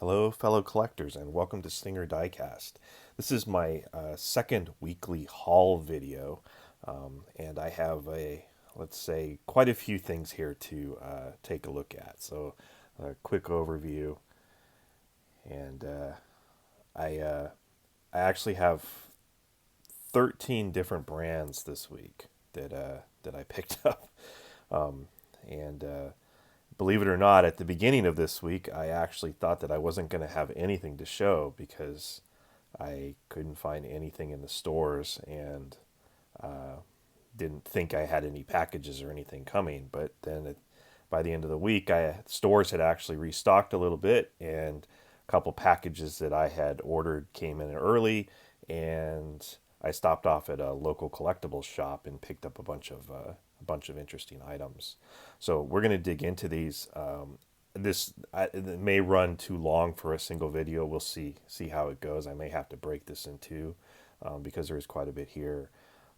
Hello, fellow collectors, and welcome to Stinger Diecast. This is my second weekly haul video, and I have let's say, quite a few things here to take a look at. So, a quick overview, and I actually have 13 different brands this week that I picked up, and believe it or not, at the beginning of this week, I actually thought that I wasn't going to have anything to show because I couldn't find anything in the stores and didn't think I had any packages or anything coming. But then by the end of the week, stores had actually restocked a little bit, and a couple packages that I had ordered came in early, and I stopped off at a local collectibles shop and picked up a bunch of interesting items. So we're going to dig into these. It may run too long for a single video. We'll see how it goes. I may have to break this in two because there is quite a bit here.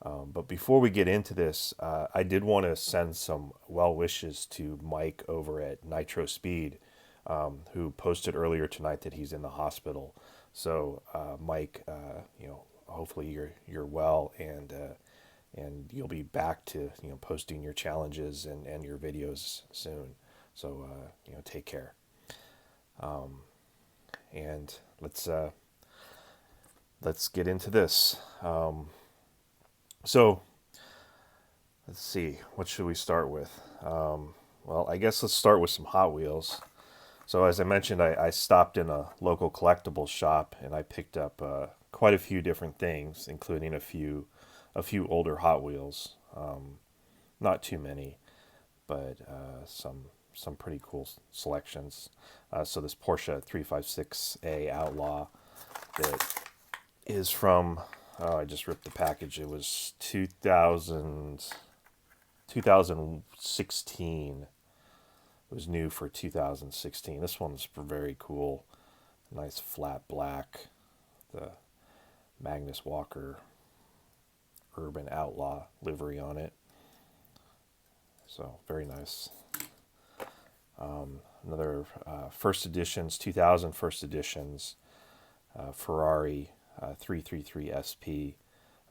But before we get into this, I did want to send some well wishes to Mike over at Nitro Speed, who posted earlier tonight that he's in the hospital. So Mike, hopefully you're well, and you'll be back to posting your challenges and your videos soon. So take care. And let's get into this. So let's see, what should we start with? Well, I guess let's start with some Hot Wheels. So as I mentioned, I stopped in a local collectibles shop and I picked up quite a few different things, including a few older Hot Wheels. Not too many, but some pretty cool selections. So this Porsche 356A Outlaw that is from, I just ripped the package. It was 2016. It was new for 2016. This one's very cool. Nice flat black. The Magnus Walker Urban Outlaw livery on it. So very nice. Another first editions, 2000 first editions, Ferrari 333 SP.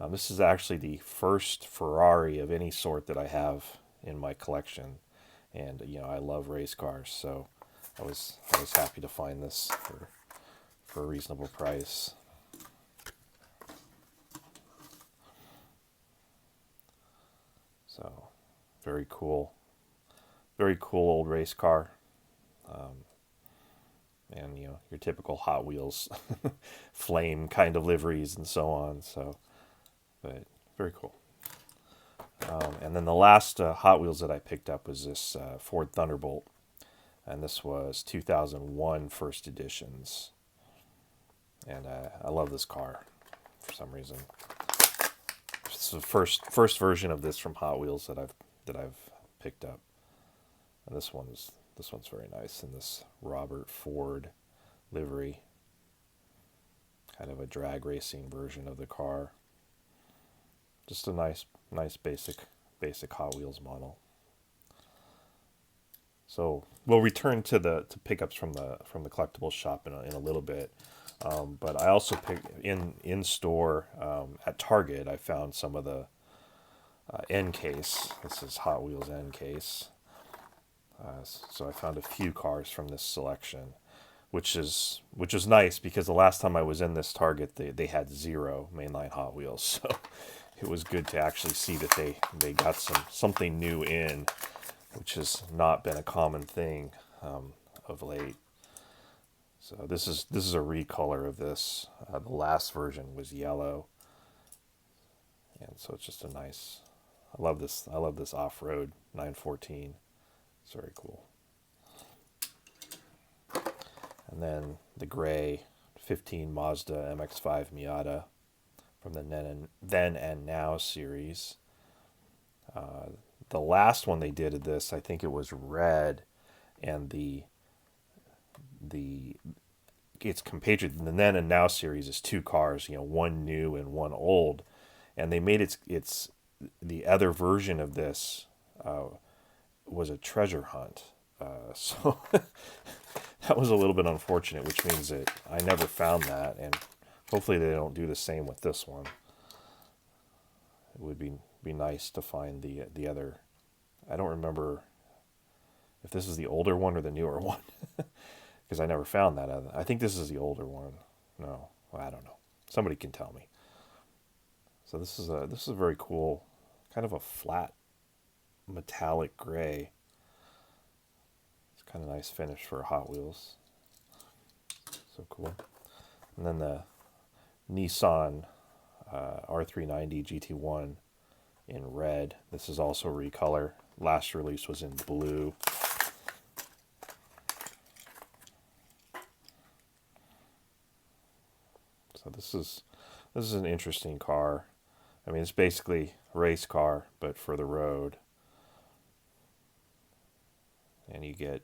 This is actually the first Ferrari of any sort that I have in my collection, and I love race cars, so I was happy to find this for a reasonable price. So very cool old race car, and your typical Hot Wheels flame kind of liveries and so on. So, but very cool. And then the last Hot Wheels that I picked up was this Ford Thunderbolt, and this was 2001 first editions. And I love this car for some reason. It's the first version of this from Hot Wheels that I've picked up, and this one's very nice in this Robert Ford livery, kind of a drag racing version of the car. Just a nice basic Hot Wheels model. So we'll return to pickups from the collectibles shop in a little bit. But I also picked in store at Target. I found some of the end case. This is Hot Wheels end case. So I found a few cars from this selection, which is nice because the last time I was in this Target, they had 0 mainline Hot Wheels. So it was good to actually see that they got something new in, which has not been a common thing of late. So this is a recolor of this. The last version was yellow, and so it's just a nice. I love this off-road 914. It's very cool. And then the gray 15 Mazda MX-5 Miata from the Then and Now series. The last one they did of this, I think it was red, and its compatriot in the Then and Now series is 2 cars, one new and one old, and they made its the other version of this was a treasure hunt. So that was a little bit unfortunate, which means that I never found that, and hopefully they don't do the same with this one. It would be nice to find the other. I don't remember if this is the older one or the newer one, because I never found that. I think this is the older one. No, well, I don't know. Somebody can tell me. So this is a very cool, kind of a flat metallic gray. It's kind of nice finish for Hot Wheels. So cool. And then the Nissan R390 GT1 in red. This is also recolor. Last release was in blue. So this is an interesting car. I mean, it's basically a race car, but for the road. And you get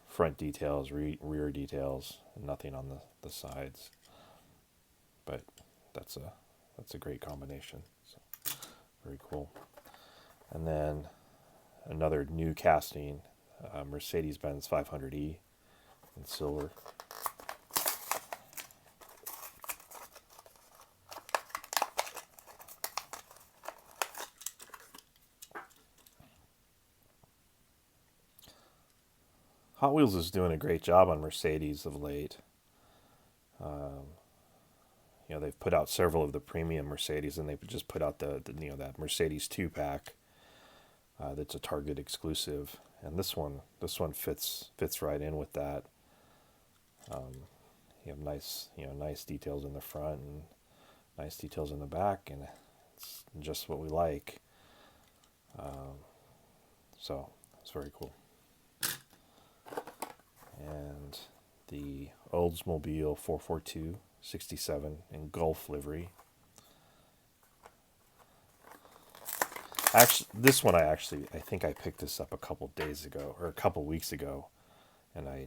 front details, rear details, nothing on the sides. But that's a great combination. So very cool. And then another new casting, Mercedes-Benz 500e in silver. Hot Wheels is doing a great job on Mercedes of late. They've put out several of the premium Mercedes, and they've just put out that Mercedes 2-pack that's a Target exclusive, and this one fits right in with that. You have nice details in the front and nice details in the back, and it's just what we like. So it's very cool. And the Oldsmobile 442 67 in Gulf livery. Actually, this one I think I picked this up a couple days ago or a couple weeks ago, and I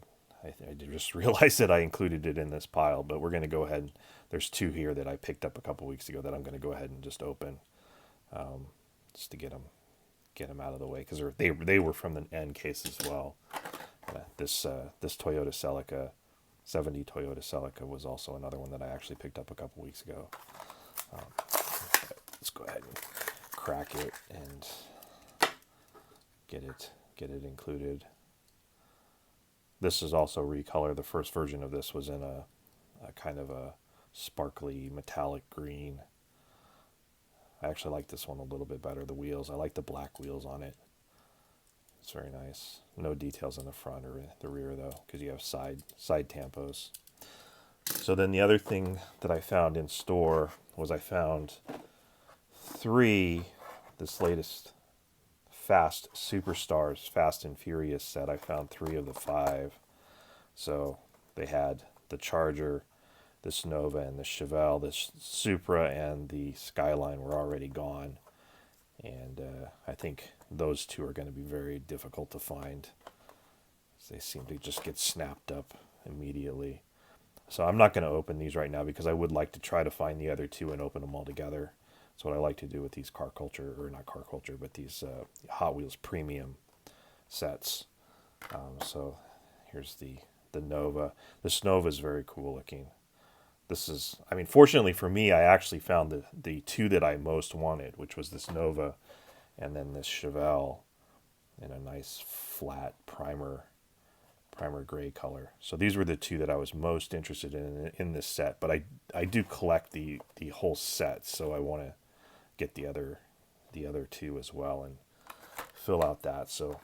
just realized that I included it in this pile. But we're going to go ahead and there's two here that I picked up a couple weeks ago that I'm going to go ahead and just open, just to get them out of the way, because they were from the end case as well. This Toyota Celica, 70 Toyota Celica, was also another one that I actually picked up a couple weeks ago. Let's go ahead and crack it and get it included. This is also recolor. The first version of this was in a kind of a sparkly metallic green. I actually like this one a little bit better. The wheels, I like the black wheels on it. It's very nice. No details in the front or the rear though, because you have side tampos. So then the other thing that I found in store was I found this latest Fast Superstars Fast and Furious set. I found 3 of the 5. So they had the Charger, this Nova, and the Chevelle. This Supra and the Skyline were already gone. And I think those two are going to be very difficult to find. They seem to just get snapped up immediately. So I'm not going to open these right now because I would like to try to find the other two and open them all together. That's what I like to do with these but these Hot Wheels premium sets. So here's the Nova. This Nova is very cool looking. Fortunately for me, I actually found the two that I most wanted, which was this Nova and then this Chevelle in a nice flat primer gray color. So these were the two that I was most interested in this set. But I do collect the whole set, so I want to get the other two as well and fill out that. So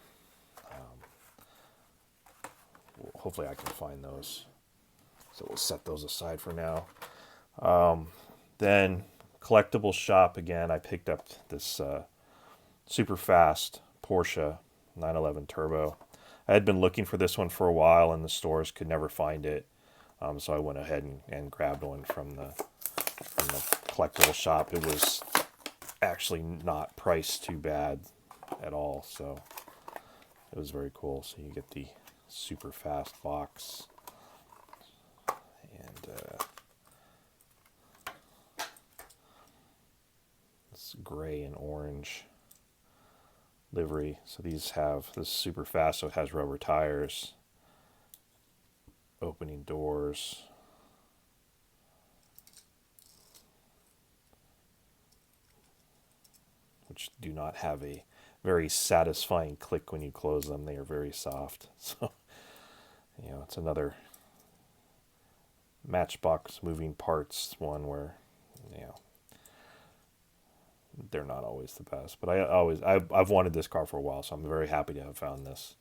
hopefully I can find those. So we'll set those aside for now. Then collectible shop again. I picked up this super fast Porsche 911 Turbo. I had been looking for this one for a while, and the stores could never find it. So I went ahead and grabbed one from the collectible shop. It was actually not priced too bad at all, so it was very cool. So you get the super fast box. And it's gray and orange livery. So these have, this is super fast, so it has rubber tires, opening doors, which do not have a very satisfying click when you close them. They are very soft. So, it's another Matchbox moving parts one where, they're not always the best. But I've wanted this car for a while, so I'm very happy to have found this,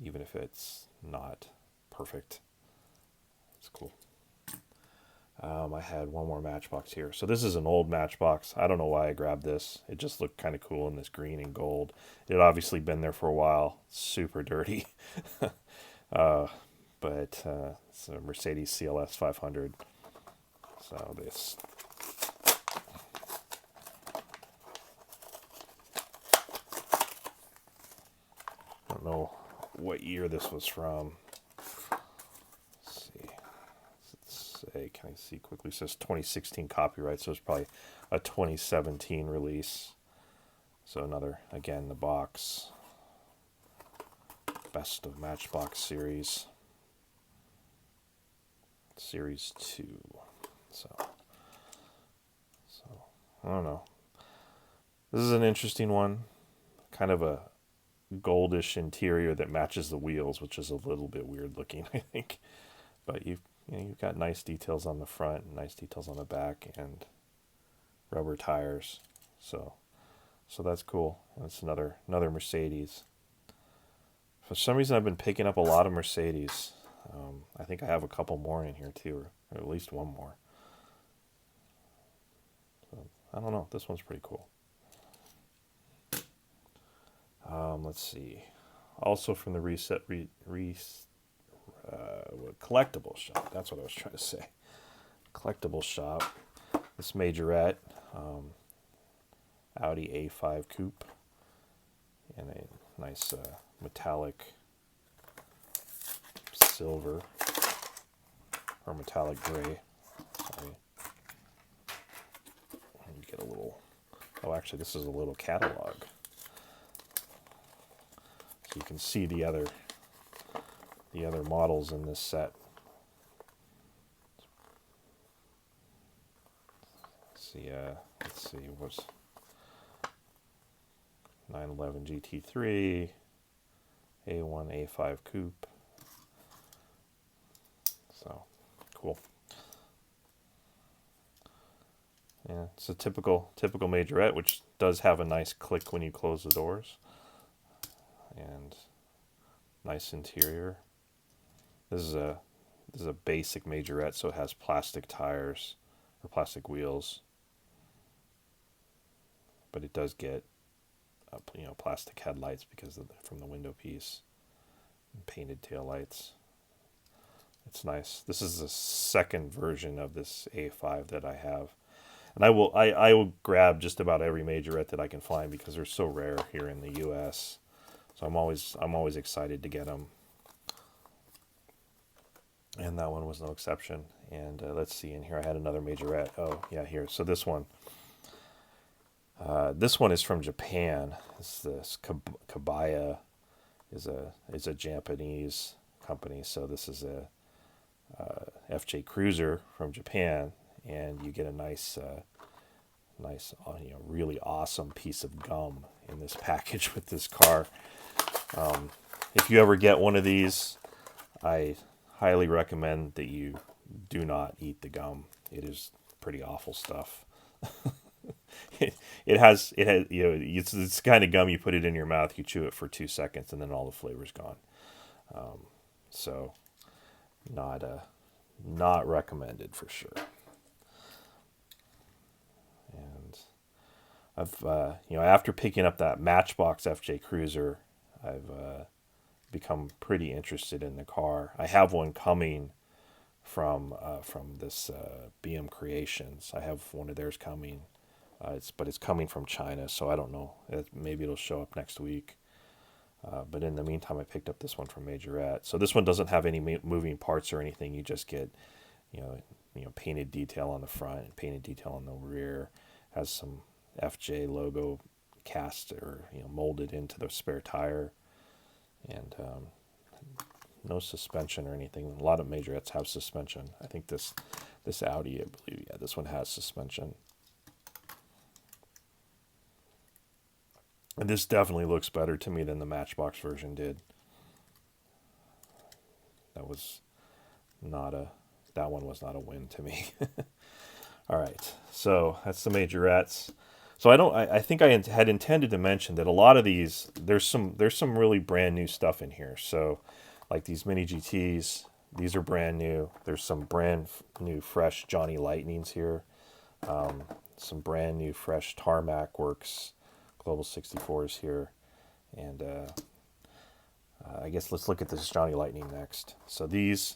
even if it's not perfect. It's cool. I had one more Matchbox here. So this is an old Matchbox. I don't know why I grabbed this. It just looked kind of cool in this green and gold. It had obviously been there for a while. Super dirty. But it's a Mercedes CLS 500. So this. I don't know what year this was from. Can I see quickly? It says 2016 copyright, so it's probably a 2017 release. So another, again, the box. Best of Matchbox series. Series 2. So I don't know. This is an interesting one. Kind of a goldish interior that matches the wheels, which is a little bit weird looking, I think. But you've got nice details on the front, and nice details on the back, and rubber tires. So that's cool. That's another Mercedes. For some reason, I've been picking up a lot of Mercedes. I think I have a couple more in here too, or at least one more. So, I don't know. This one's pretty cool. Let's see. Also from the collectible shop. That's what I was trying to say. Collectible shop. This Majorette Audi A5 coupe in a nice metallic silver or metallic gray. Sorry. And you get a little. Oh, actually, this is a little catalog, so you can see the other models in this set. Let's see, what's 911 GT3, A1, A5 coupe. So cool. Yeah, it's a typical Majorette, which does have a nice click when you close the doors, and nice interior. This is a basic Majorette, so it has plastic tires or plastic wheels, but it does get plastic headlights because from the window piece, and painted tail lights. It's nice. This is the second version of this A5 that I have, and I will grab just about every Majorette that I can find because they're so rare here in the U.S. So I'm always excited to get them. And that one was no exception. And let's see, in here I had another Majorette. Oh, yeah, here. So this one is from Japan. This Kabaya is a Japanese company. So this is a FJ Cruiser from Japan, and you get a nice, really awesome piece of gum in this package with this car. If you ever get one of these, I highly recommend that you do not eat the gum. It is pretty awful stuff. It's the kind of gum you put it in your mouth, you chew it for 2 seconds, and then all the flavor's gone. So not recommended for sure. And I've after picking up that Matchbox FJ Cruiser, I've become pretty interested in the car. I have one coming from this BM Creations. I have one of theirs coming. But it's coming from China, so I don't know. Maybe it'll show up next week. But in the meantime, I picked up this one from Majorette. So this one doesn't have any moving parts or anything. You just get, painted detail on the front and painted detail on the rear. Has some FJ logo cast or molded into the spare tire, and no suspension or anything. A lot of majorettes have suspension. I think this Audi, I believe, yeah, this one has suspension. And this definitely looks better to me than the Matchbox version did. That one was not a win to me. All right, so that's the majorettes. So I think I had intended to mention that a lot of these, there's some really brand new stuff in here. So like these mini GTs, these are brand new. There's some brand new fresh Johnny Lightnings here. Some brand new fresh Tarmac Works Global 64s here. And I guess let's look at this Johnny Lightning next. So these,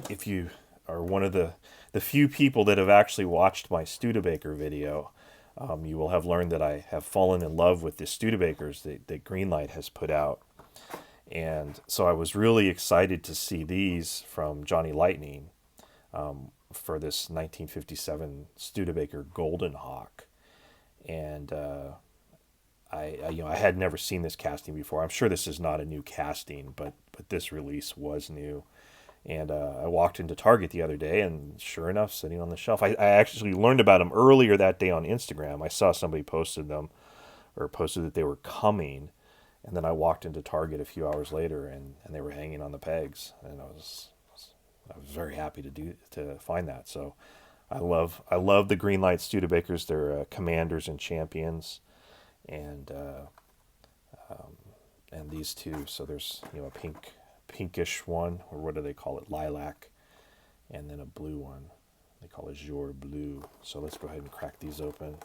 if you are one of the few people that have actually watched my Studebaker video, you will have learned that I have fallen in love with the Studebakers that Greenlight has put out. And so I was really excited to see these from Johnny Lightning for this 1957 Studebaker Golden Hawk. And I had never seen this casting before. I'm sure this is not a new casting, but this release was new. And I walked into Target the other day, and sure enough, sitting on the shelf. I actually learned about them earlier that day on Instagram. I saw somebody posted them, or posted that they were coming, and then I walked into Target a few hours later, and they were hanging on the pegs, and I was very happy to find that. So I love the Greenlight Studebakers. They're commanders and champions, and these two. So there's a pinkish one, or what do they call it, lilac, and then a blue one. They call it Jour Bleu. So let's go ahead and crack these open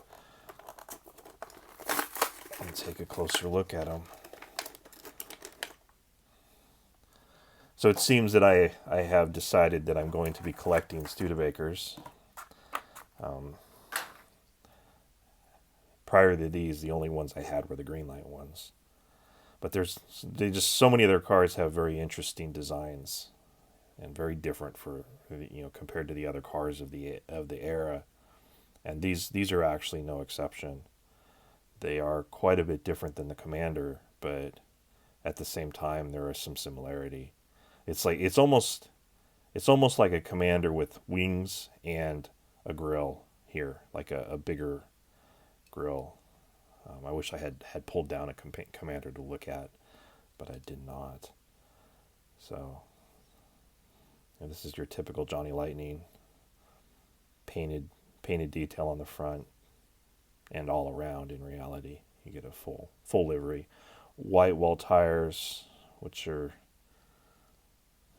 and take a closer look at them. So it seems that I have decided that I'm going to be collecting Studebakers. Prior to these, the only ones I had were the Greenlight ones. But just so many of their cars have very interesting designs, and very different compared to the other cars of the era. And these are actually no exception. They are quite a bit different than the Commander, but at the same time there is some similarity. It's almost like a Commander with wings and a grill here, like a bigger grill. I wish I had pulled down a Commander to look at, but I did not. So, and this is your typical Johnny Lightning. Painted detail on the front and all around. In reality, you get a full livery. White wall tires, which are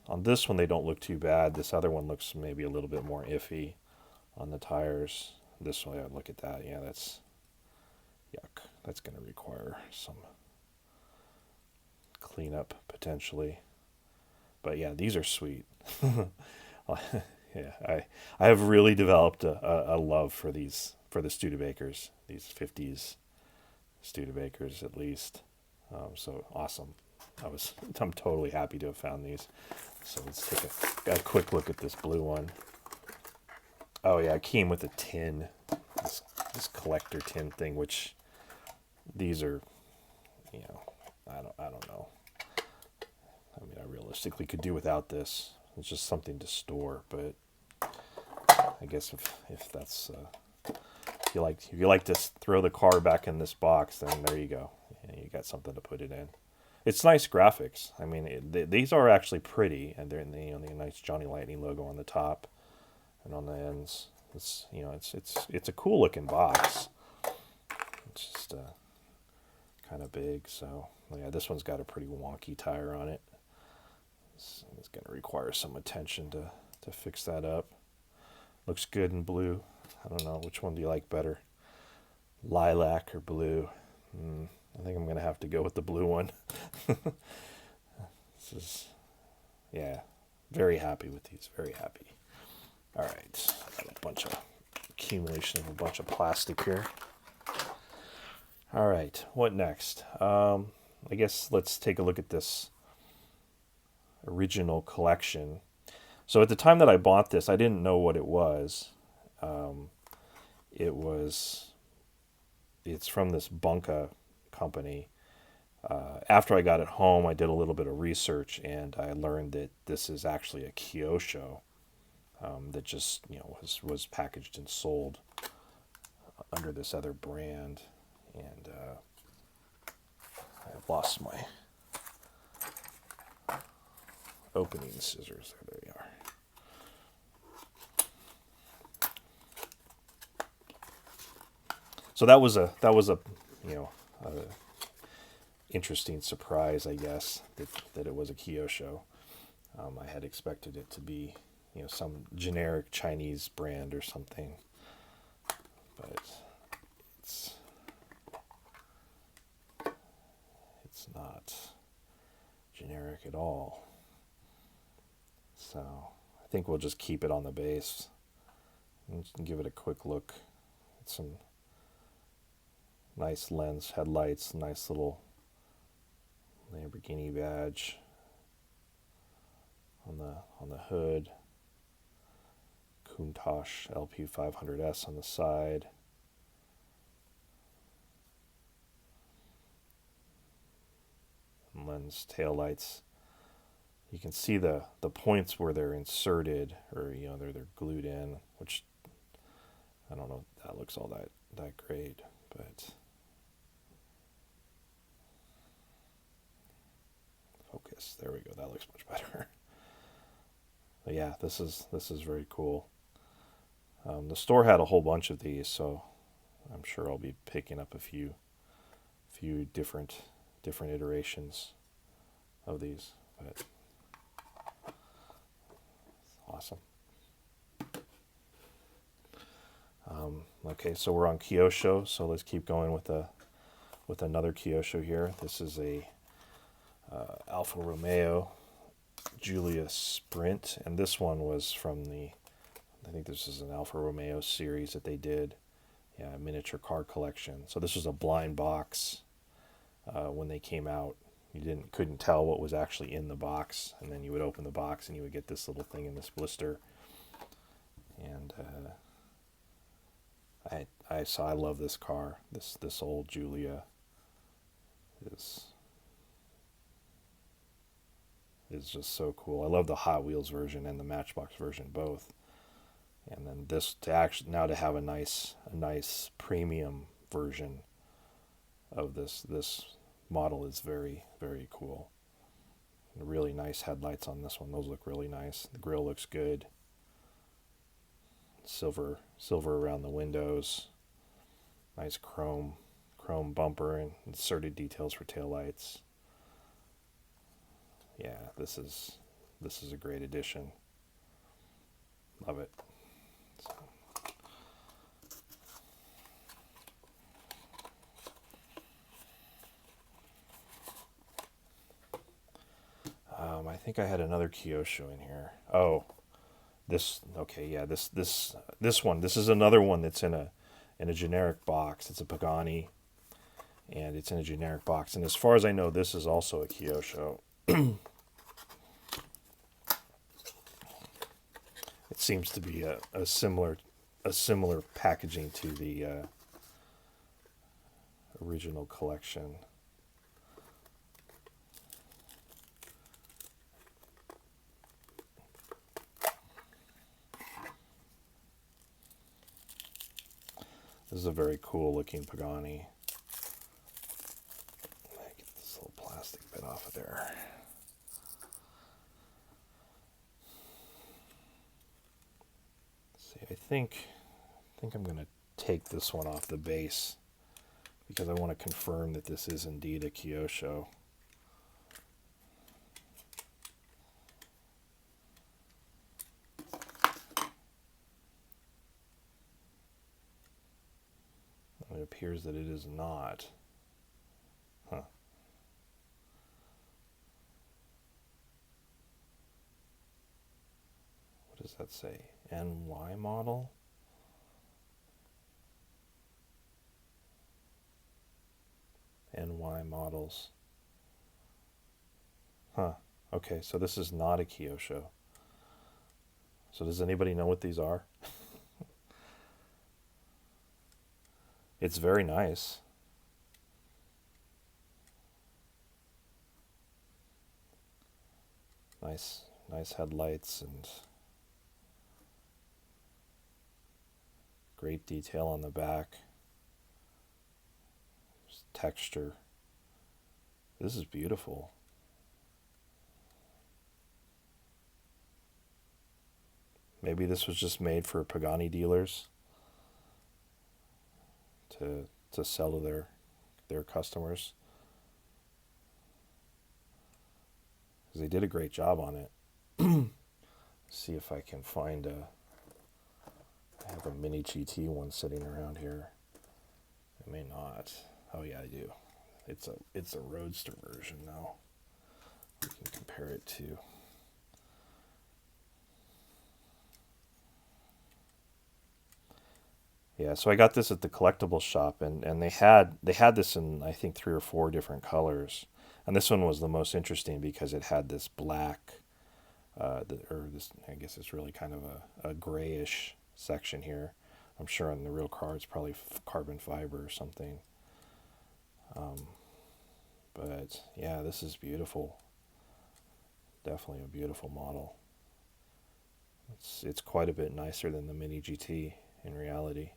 on this one, they don't look too bad. This other one looks maybe a little bit more iffy on the tires. This one, look at that. Yeah, that's yuck. That's going to require some cleanup potentially. But yeah, these are sweet. Yeah, I have really developed a love for the Studebakers, these 50s Studebakers at least. So awesome. I'm totally happy to have found these. So let's take a quick look at this blue one. Oh yeah, it came with a tin, this collector tin thing, which these are, I don't know. I mean, I realistically could do without this. It's just something to store, but I guess if that's if you like to throw the car back in this box, then there you go. You got something to put it in. It's nice graphics. I mean, these are actually pretty, and they're in the nice Johnny Lightning logo on the top and on the ends. It's it's a cool looking box. It's just kind of big. So yeah, this one's got a pretty wonky tire on it. It's going to require some attention to fix that up. Looks good in blue. I don't know, which one do you like better? Lilac or blue? I think I'm going to have to go with the blue one. Yeah, very happy with these, very happy. All right, got a bunch of accumulation of a bunch of plastic here. All right, what next? I guess let's take a look at this original collection. So at the time that I bought this, I didn't know what it was. It was it's from this Bunka company. After I got it home, I did a little bit of research and I learned that this is actually a Kyosho that just was packaged and sold under this other brand. And I've lost my opening scissors. There they are. So that was a a interesting surprise, I guess, that it was a Kyosho. I had expected it to be some generic Chinese brand or something, but it's not generic at all. So I think we'll just keep it on the base and give it a quick look at some nice lens headlights, nice little Lamborghini badge on the hood, Countach LP500S on the side. And lens taillights. You can see the points where they're inserted, or they're glued in, which I don't know if that looks all that great, but focus. There we go. That looks much better. But yeah, this is very cool. The store had a whole bunch of these, so I'm sure I'll be picking up a few different iterations of these. But it's awesome. Okay, so we're on Kyosho, so let's keep going with another Kyosho here. This is a Alfa Romeo Giulia Sprint, and this one was from I think this is an Alfa Romeo series that they did, miniature car collection. So this was a blind box when they came out. You couldn't tell what was actually in the box, and then you would open the box and you would get this little thing in this blister. And I love this car. This old Giulia is just so cool. I love the Hot Wheels version and the Matchbox version both. And then this to have a nice premium version of this model is very, very cool. Really nice headlights on this one. Those look really nice. The grille looks good. Silver around the windows. Nice chrome bumper and inserted details for taillights. Yeah, this is a great addition. Love it. So. I think I had another Kyosho in here. Oh, this one. This is another one that's in a generic box. It's a Pagani, and it's in a generic box. And as far as I know, this is also a Kyosho. It seems to be a similar packaging to the original collection. This is a very cool looking Pagani. Get this little plastic bit off of there. Let's see, I think I'm going to take this one off the base because I want to confirm that this is indeed a Kyosho. It appears that it is not. Huh. What does that say? NY model? NY models. Huh. Okay, so this is not a Kyosho. So does anybody know what these are? it's very nice. Nice headlights and great detail on the back. Just texture. This is beautiful. Maybe this was just made for Pagani dealers to sell to their customers. Because they did a great job on it. See if I can find a. I have a mini GT one sitting around here. I may not. Oh yeah, I do. It's a roadster version now. We can compare it to. Yeah, so I got this at the collectible shop, and they had this in I think 3 or 4 different colors, and this one was the most interesting because it had this black, or this, I guess it's really kind of a grayish section here. I'm sure on the real car it's probably carbon fiber or something. But yeah, this is beautiful. Definitely a beautiful model. It's quite a bit nicer than the Mini GT in reality.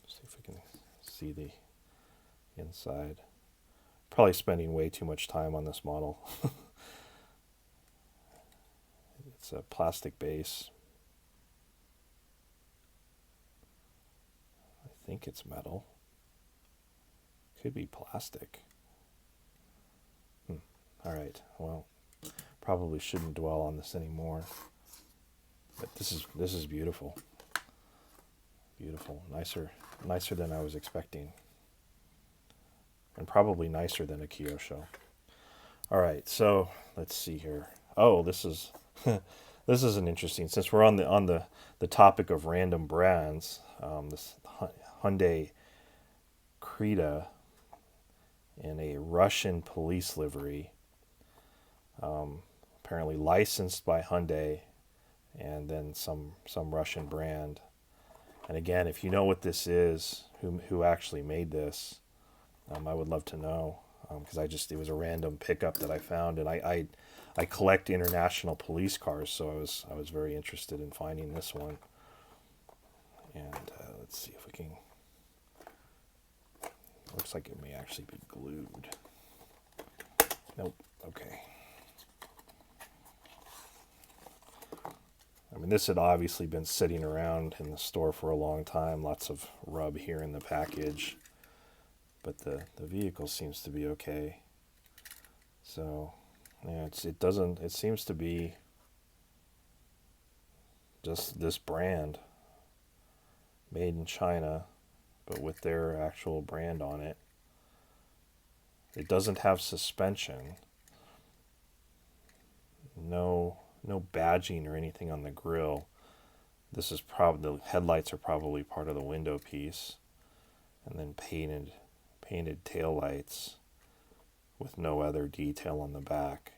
See if we can see the inside. Probably spending way too much time on this model. It's a plastic base. I think it's metal. Could be plastic. All right. Well, probably shouldn't dwell on this anymore. But this is beautiful. Beautiful. Nicer than I was expecting. And probably nicer than a Kyosho. All right. So let's see here. Oh, this is this is an interesting. Since we're on the topic of random brands, this Hyundai Creta in a Russian police livery. Apparently licensed by Hyundai, and then some Russian brand. And again, if you know what this is, who actually made this, I would love to know, because it was a random pickup that I found, and I collect international police cars, so I was very interested in finding this one. And let's see if we can. Looks like it may actually be glued. Nope. Okay. I mean, this had obviously been sitting around in the store for a long time. Lots of rub here in the package. But the vehicle seems to be okay. So, yeah, it seems to be just this brand. Made in China, but with their actual brand on it. It doesn't have suspension. No badging or anything on the grille. This is probably, the headlights are probably part of the window piece, and then painted tail lights with no other detail on the back.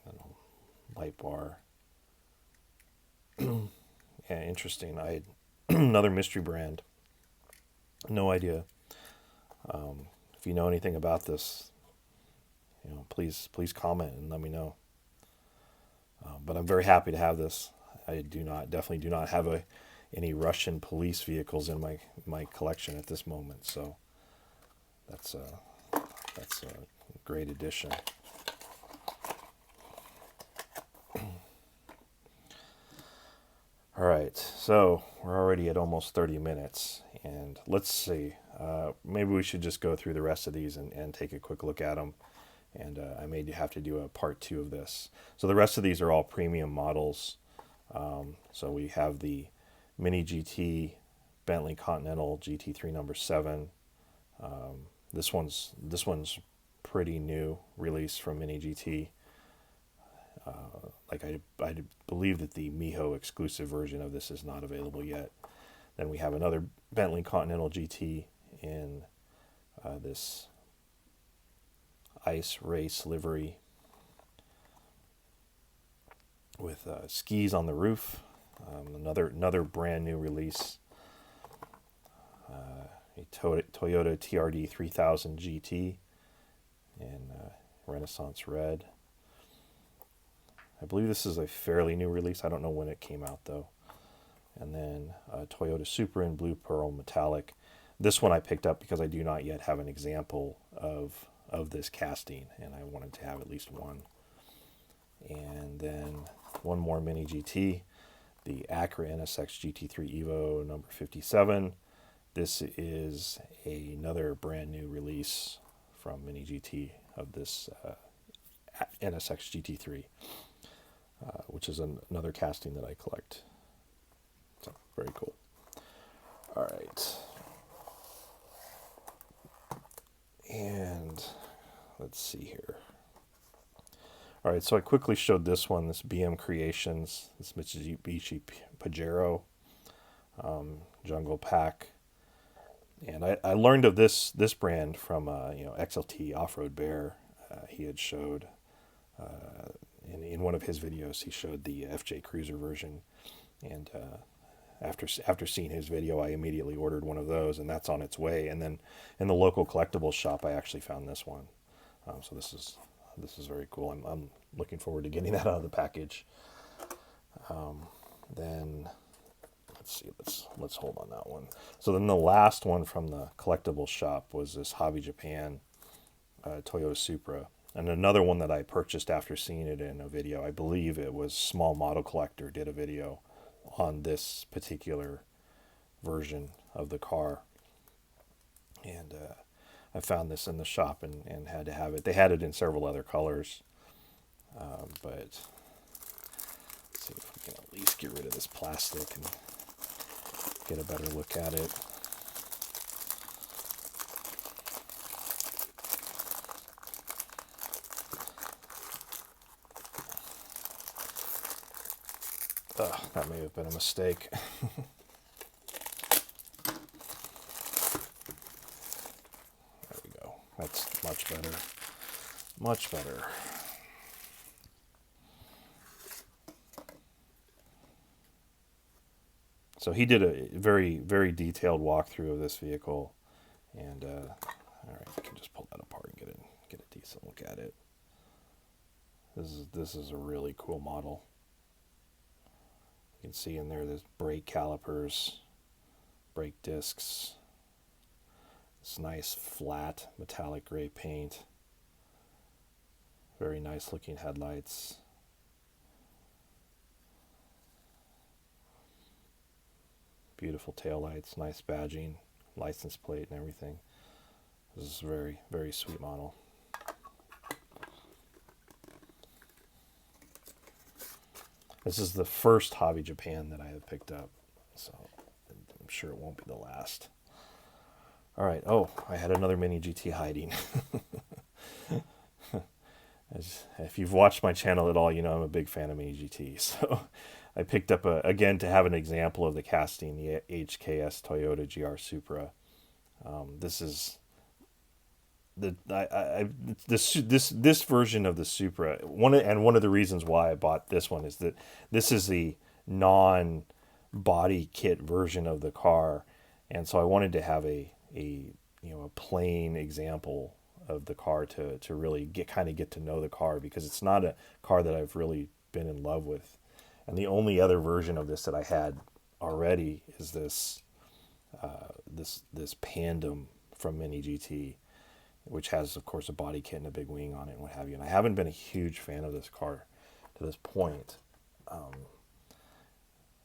And a light bar. Yeah, interesting. Another mystery brand. No idea. If you know anything about this, please comment and let me know. But I'm very happy to have this. I definitely do not have any Russian police vehicles in my collection at this moment. So that's a great addition. All right, so we're already at almost 30 minutes, and let's see. Maybe we should just go through the rest of these and take a quick look at them. And I may have to do a part 2 of this. So the rest of these are all premium models. So we have the Mini GT Bentley Continental GT3 number 7. This one's pretty new release from Mini GT. I believe that the Miho exclusive version of this is not available yet. Then we have another Bentley Continental GT in this ice race livery with skis on the roof. Another brand new release, a Toyota TRD 3000 GT in Renaissance Red. I believe this is a fairly new release. I don't know when it came out though. And then Toyota Supra in Blue Pearl Metallic. This one I picked up because I do not yet have an example of this casting, and I wanted to have at least one. And then one more Mini GT, the Acura NSX GT3 Evo number 57. This is another brand new release from Mini GT of this NSX GT3, which is another casting that I collect. So, very cool. All right. And let's see here. All right, so I quickly showed this one, this BM Creations, this Mitsubishi Pajero Jungle Pack. And I learned of this brand from XLT Off-Road Bear. He had showed in one of his videos, he showed the FJ Cruiser version, and after seeing his video, I immediately ordered one of those, and that's on its way. And then in the local collectibles shop, I actually found this one. So this is very cool. I'm looking forward to getting that out of the package. Then let's see, let's hold on that one. So then the last one from the collectibles shop was this Hobby Japan Toyota Supra, and another one that I purchased after seeing it in a video. I believe it was Small Model Collector did a video on this particular version of the car, and I found this in the shop and had to have it. They had it in several other colors, but let's see if we can at least get rid of this plastic and get a better look at it. That may have been a mistake. There we go. That's much better. Much better. So he did a very, very detailed walkthrough of this vehicle, and all right, I can just pull that apart and get a decent look at it. This is a really cool model. You can see in there's brake calipers, brake discs, this nice flat metallic gray paint, very nice looking headlights. Beautiful taillights, nice badging, license plate and everything. This is a very, very sweet model. This is the first Hobby Japan that I have picked up, so I'm sure it won't be the last. All right. Oh, I had another Mini GT hiding. If you've watched my channel at all, you know I'm a big fan of Mini GT. So I picked up, again, to have an example of the casting, the HKS Toyota GR Supra. This is this version of the Supra. One of the reasons why I bought this one is that this is the non-body kit version of the car, and so I wanted to have a plain example of the car to really get to know the car, because it's not a car that I've really been in love with. And the only other version of this that I had already is this Pandem from Mini GT, which has, of course, a body kit and a big wing on it and what have you. And I haven't been a huge fan of this car to this point.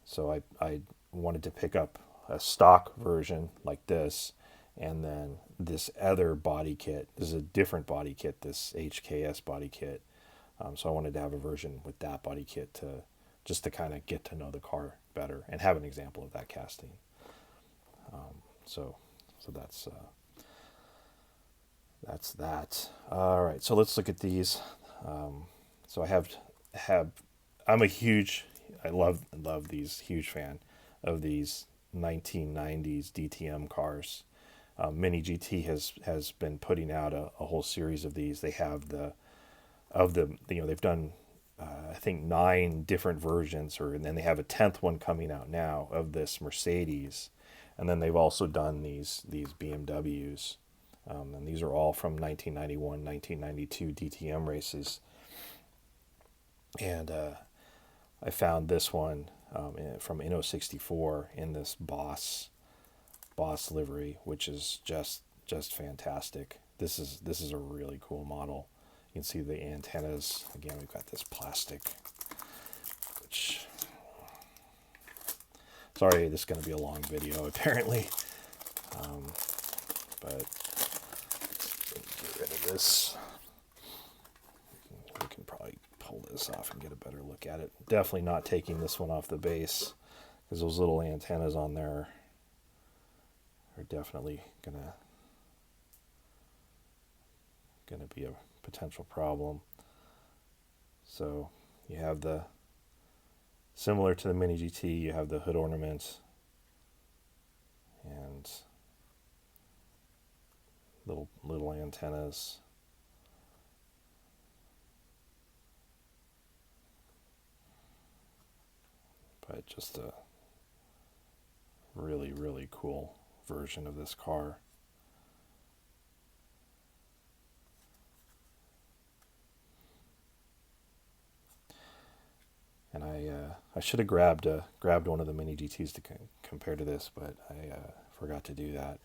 So I wanted to pick up a stock version like this, and then this other body kit. This is a different body kit, this HKS body kit. So I wanted to have a version with that body kit just to kind of get to know the car better and have an example of that casting. So that's that. All right, so let's look at these. So I love these, huge fan of these 1990s DTM cars. Mini GT has been putting out a whole series of these. They have they've done I think 9 different versions, and then they have a 10th one coming out now of this Mercedes, and then they've also done these BMWs, and these are all from 1991, 1992 DTM races, and I found this one from Inno64 in this Boss livery, which is just fantastic. This is a really cool model. You can see the antennas. Again, we've got this plastic, which, sorry, this is going to be a long video apparently, but get rid of this. We can probably pull this off and get a better look at it. Definitely not taking this one off the base, because those little antennas on there are definitely gonna be a potential problem. So you have the, similar to the Mini GT, you have the hood ornament and little antennas. But just a really, really cool version of this car. And I should have grabbed one of the Mini GTs to compare to this, but I forgot to do that.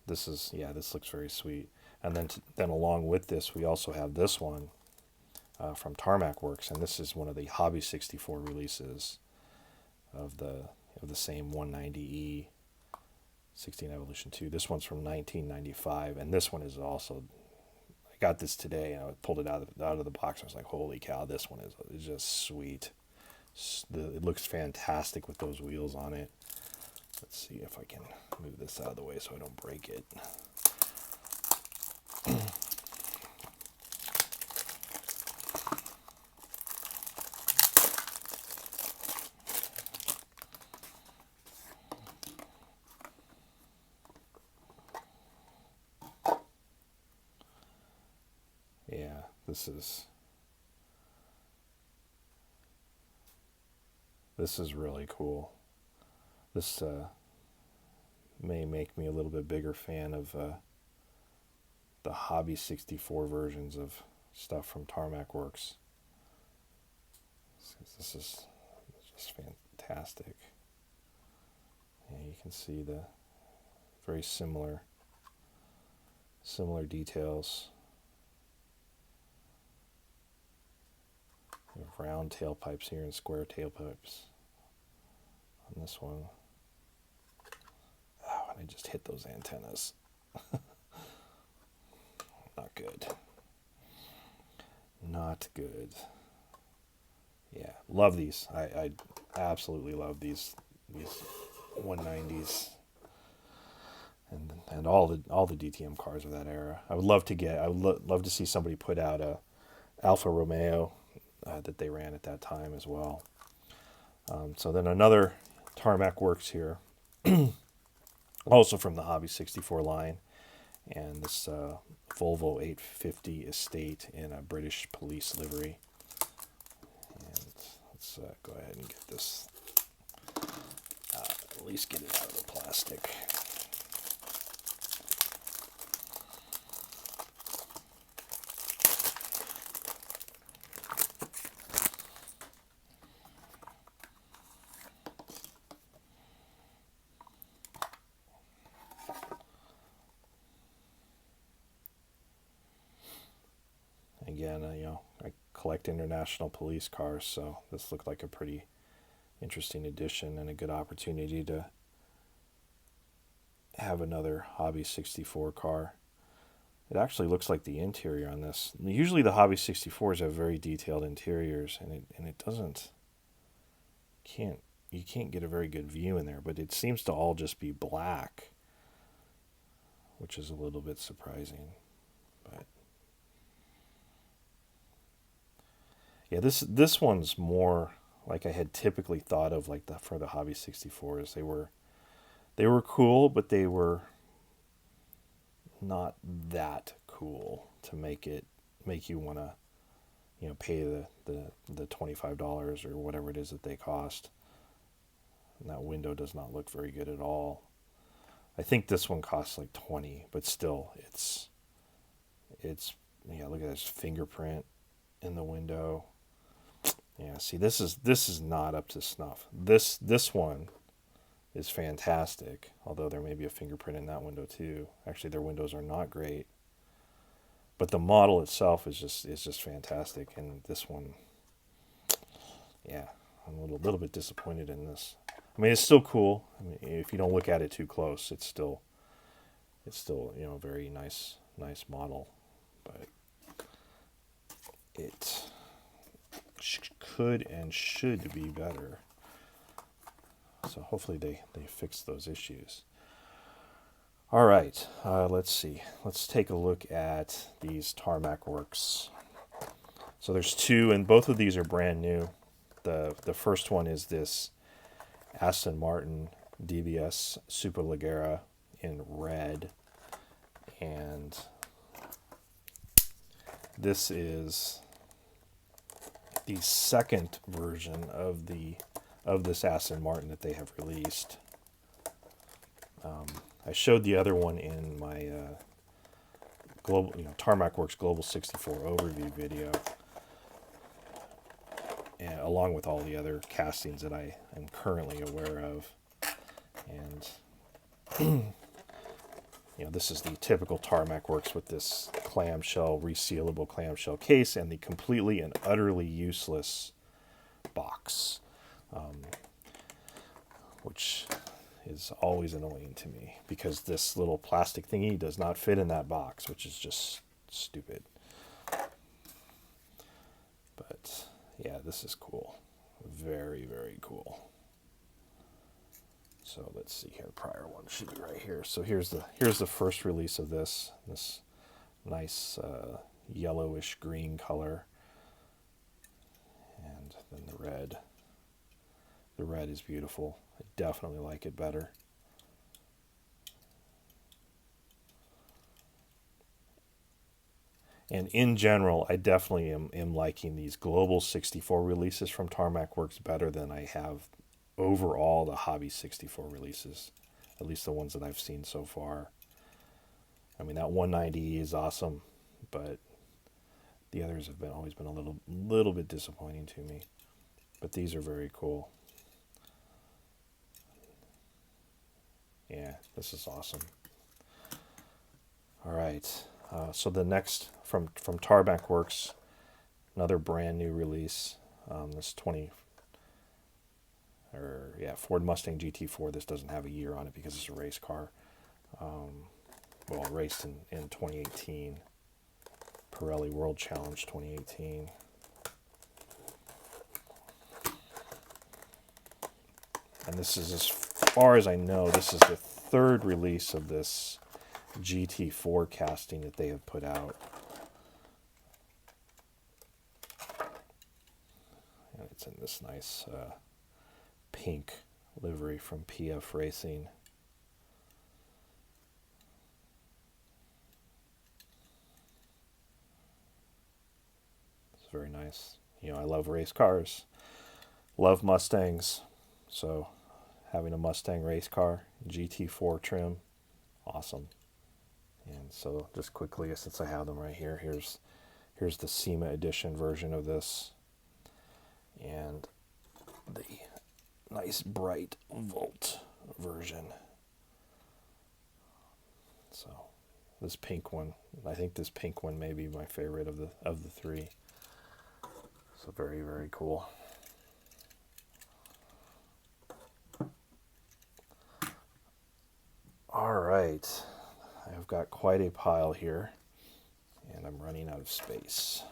This looks very sweet. And then along with this, we also have this one from Tarmac Works, and this is one of the Hobby 64 releases of the same 190E 16 Evolution 2. This one's from 1995, and this one is also, I got this today and I pulled it out of the box. I was like, holy cow, this one is just sweet. It looks fantastic with those wheels on it. Let's see if I can move this out of the way so I don't break it. Yeah, this is really cool. This may make me a little bit bigger fan of the Hobby 64 versions of stuff from Tarmac Works. This is just fantastic. And you can see the very similar details. We have round tailpipes here and square tailpipes on this one. Oh, and I just hit those antennas. Not good. Not good. Yeah, love these. I absolutely love these 190s and all the DTM cars of that era. I would love to see somebody put out a Alfa Romeo that they ran at that time as well. So then another Tarmac Works here, also from the Hobby 64 line, and this Volvo 850 Estate in a British police livery. And let's go ahead and get this, at least get it out of the plastic. Again, I collect international police cars, so this looked like a pretty interesting addition and a good opportunity to have another Hobby 64 car. It actually looks like the interior on this. Usually the Hobby 64s have very detailed interiors, and it doesn't. You can't get a very good view in there, but it seems to all just be black, which is a little bit surprising. But yeah, this one's more like I had typically thought of, like for the Hobby 64s. They were cool, but they were not that cool to make it make you want to, you know, pay the $25 or whatever it is that they cost. And that window does not look very good at all. I think this one costs like 20, but still, it's yeah. Look at this fingerprint in the window. Yeah, see, this is not up to snuff. This one is fantastic, although there may be a fingerprint in that window too. Actually, their windows are not great, but the model itself is just fantastic. And this one, yeah, I'm a little bit disappointed in this. I mean, it's still cool. I mean, if you don't look at it too close, it's still you know, a very nice model, but it could and should be better. So hopefully they fix those issues. All right, let's see. Let's take a look at these Tarmac Works. So there's two, and both of these are brand new. The first one is this Aston Martin DBS Superleggera in red, and this is the second version of this Aston Martin that they have released. I showed the other one in my global, you know, Tarmac Works Global 64 overview video, and along with all the other castings that I am currently aware of. And you know, this is the typical Tarmac Works with this clamshell, resealable clamshell case, and the completely and utterly useless box, which is always annoying to me because this little plastic thingy does not fit in that box, which is just stupid. But yeah, this is cool. Very, very cool. So let's see here. The prior one should be right here. So here's the first release of this nice yellowish green color, and then the red. The red is beautiful. I definitely like it better. And in general, I definitely am liking these Global 64 releases from Tarmac Works better than I have overall the Hobby 64 releases, at least the ones that I've seen so far. I mean, that 190 is awesome, but the others have always been a little bit disappointing to me. But these are very cool. Yeah, this is awesome. All right, so the next from Tarmac Works, another brand new release. This Ford Mustang GT4. This doesn't have a year on it because it's a race car. Well, raced in 2018. Pirelli World Challenge 2018. And this is, as far as I know, this is the third release of this GT4 casting that they have put out. And it's in this nice pink livery from PF Racing. It's very nice. You know, I love race cars, love Mustangs, so having a Mustang race car, GT4 trim, awesome. And so just quickly, since I have them right here, here's the SEMA edition version of this, and the nice bright Volt version. So this pink one, I think this pink one may be my favorite of the three. So very, very cool. All right, I've got quite a pile here, and I'm running out of space.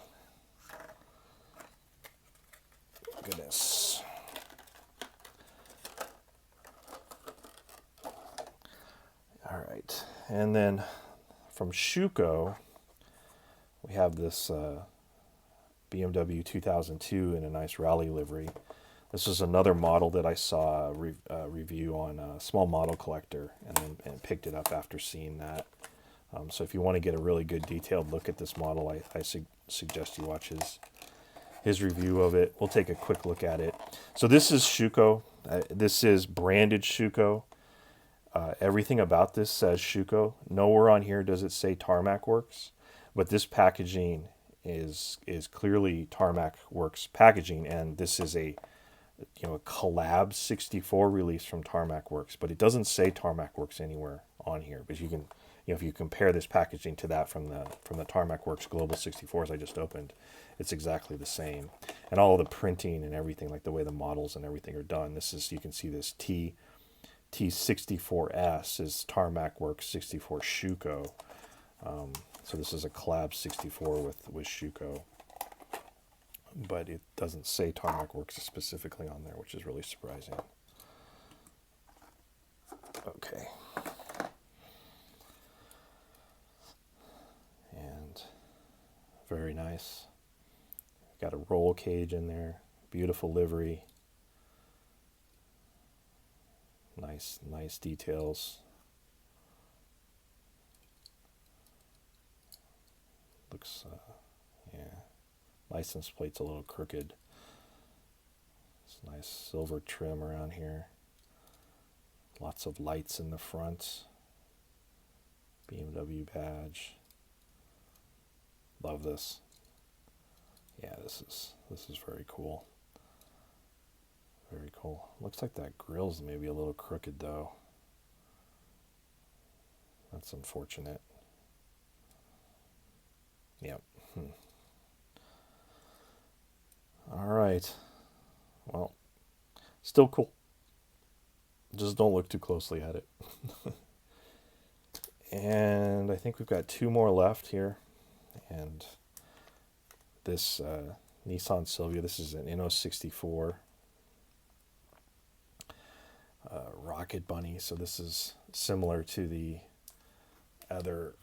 Goodness. All right, and then from Schuco, we have this BMW 2002 in a nice rally livery. This is another model that I saw a review on a Small Model Collector, and picked it up after seeing that. So if you want to get a really good detailed look at this model, I suggest you watch his review of it. We'll take a quick look at it. So this is Schuco. This is branded Schuco. Everything about this says Schuco. Nowhere on here does it say Tarmac Works, but this packaging is clearly Tarmac Works packaging, and this is a a collab 64 release from Tarmac Works, but it doesn't say Tarmac Works anywhere on here. But you can, if you compare this packaging to that from the Tarmac Works Global 64s I just opened, it's exactly the same, and all of the printing and everything, like the way the models and everything are done. This is, you can see this T64S is Tarmac Works 64 Schuco. So this is a collab 64 with Schuco, but it doesn't say Tarmac Works specifically on there, which is really surprising. Okay. And very nice. Got a roll cage in there. Beautiful livery. Nice details. Looks, yeah. License plate's a little crooked. It's nice silver trim around here. Lots of lights in the front. BMW badge. Love this. Yeah, this is very cool. Very cool. Looks like that grill's maybe a little crooked though. That's unfortunate. Yep. All right. Well, still cool. Just don't look too closely at it. And I think we've got two more left here. And this Nissan Silvia, this is an Inno64 Rocket Bunny. So this is similar to the other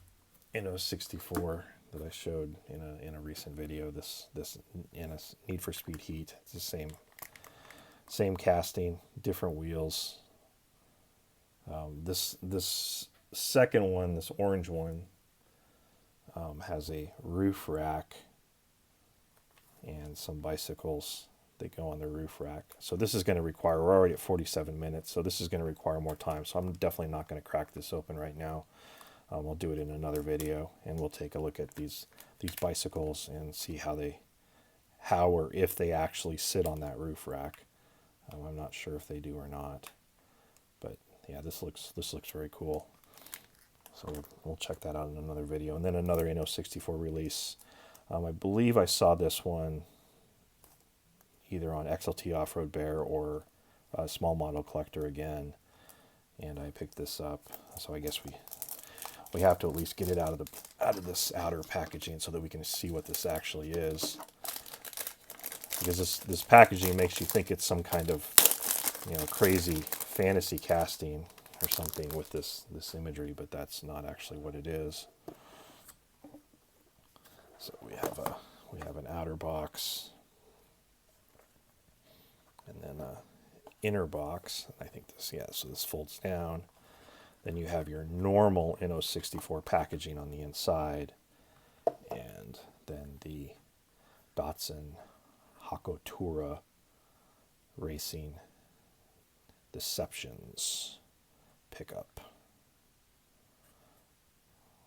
Inno64 that I showed in a recent video. This in a Need for Speed Heat. It's the same casting, different wheels. This second one, this orange one, has a roof rack and some bicycles that go on the roof rack. So this is going to require, we're already at 47 minutes, so this is going to require more time. So I'm definitely not going to crack this open right now. We'll do it in another video, and we'll take a look at these bicycles and see how or if they actually sit on that roof rack. I'm not sure if they do or not, but yeah, this looks very cool. So we'll check that out in another video, and then another Inno64 release. I believe I saw this one either on XLT Off-Road Bear or Small Model Collector again, and I picked this up. So I guess we have to at least get it out of this outer packaging so that we can see what this actually is, because this packaging makes you think it's some kind of crazy fantasy casting or something with this imagery, but that's not actually what it is. So we have an outer box and then a inner box. I think so this folds down. Then you have your normal Inno64 packaging on the inside, and then the Datsun Hakotura Racing Deceptions pickup,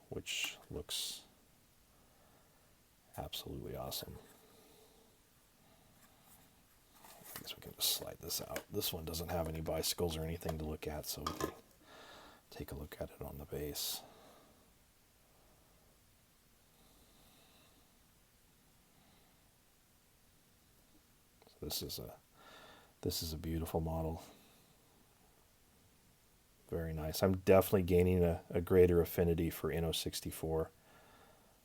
which looks absolutely awesome. I guess we can just slide this out. This one doesn't have any bicycles or anything to look at, so we can take a look at it on the base. So this is a beautiful model. Very nice. I'm definitely gaining a greater affinity for Inno64.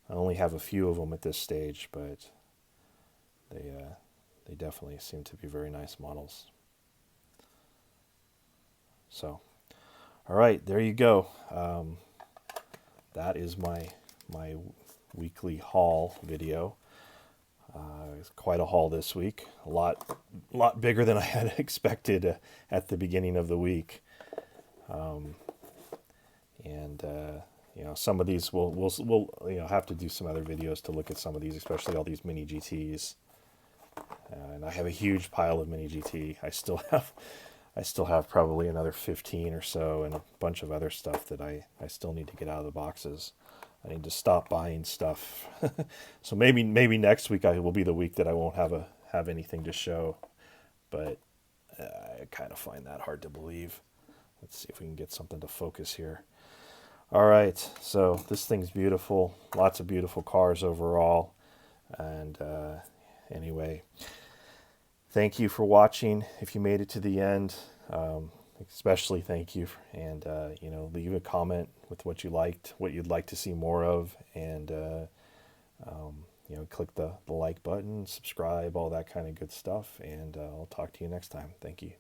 I only have a few of them at this stage, but they definitely seem to be very nice models. So, all right, there you go. That is my weekly haul video. It's quite a haul this week. A lot bigger than I had expected some of these we'll have to do some other videos to look at some of these, especially all these mini GTs. And I have a huge pile of mini GT. I still have probably another 15 or so, and a bunch of other stuff that I still need to get out of the boxes. I need to stop buying stuff. So maybe next week will be the week that I won't have anything to show, but I kind of find that hard to believe. Let's see if we can get something to focus here. All right, so this thing's beautiful. Lots of beautiful cars overall. And anyway, thank you for watching. If you made it to the end, especially thank you. And leave a comment with what you liked, what you'd like to see more of, and click the like button, subscribe, all that kind of good stuff. And I'll talk to you next time. Thank you.